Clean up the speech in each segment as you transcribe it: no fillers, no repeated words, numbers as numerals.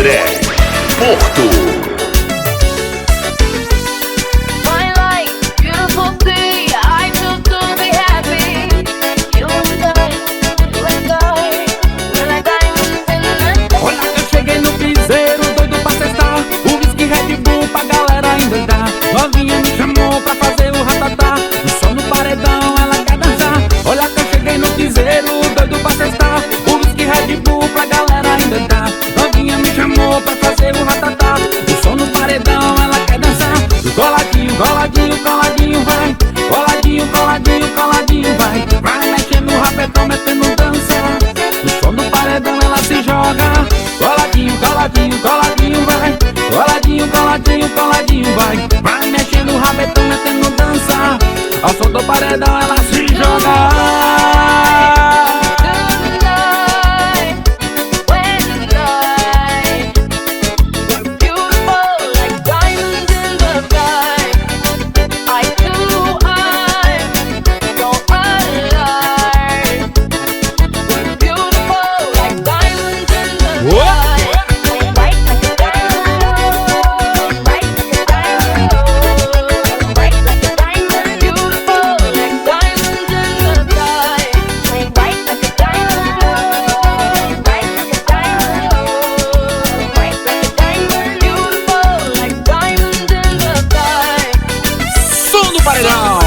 André Porto. Novinha me chamou pra fazer o ratatá. O som no paredão, ela quer dançar. Olha que eu cheguei no piseiro, doido pra cestar. O whisky Red Bull pra galera endoidar. Novinha me chamou pra fazer o ratatá. O som no paredão, ela quer dançar. Coladinho, coladinho, coladinho, vai. Coladinho, coladinho, coladinho, vai. Vai mexendo o rapetão, metendo dança. O som no paredão, ela se joga. Coladinho, coladinho, coladinho, vai. Coladinho, coladinho, coladinho, vai. Vai mexendo o rabetão, metendo dança. Ao som do paredão ela se joga. Paredão.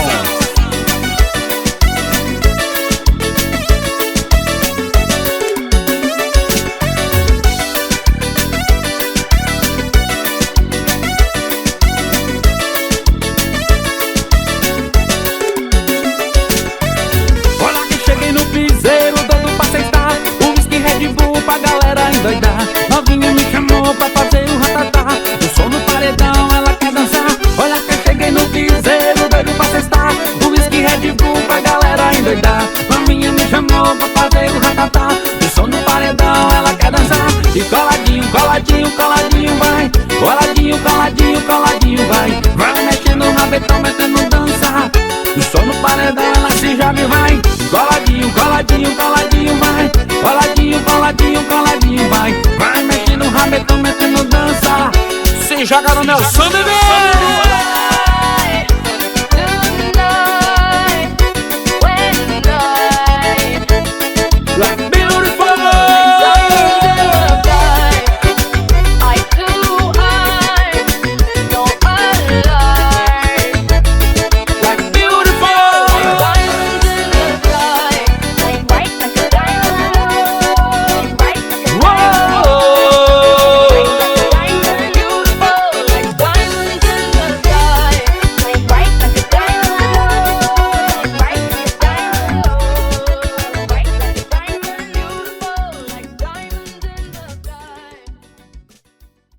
Olha que cheguei no piseiro, doido pra cestar. O whisky Red Bull pra galera endoidar. Novinha me chamou pra fazer o ratatá. O som no paredão, ela quer dançar. Olha que eu cheguei no piseiro, doido pra cestar. O whisky Red Bull pra galera endoidar. Maminha me chamou pra fazer o ratatá. O som no paredão, ela quer dançar. E coladinho, coladinho, coladinho, vai. Coladinho, coladinho, coladinho, vai. Vai mexendo o rabetão, metendo dança. O som no paredão, ela se joga e vai. Coladinho, coladinho, coladinho, vai. Coladinho, coladinho, coladinho, vai. Vai mexendo o rabetão, metendo dança. Se joga no meu som, bebê.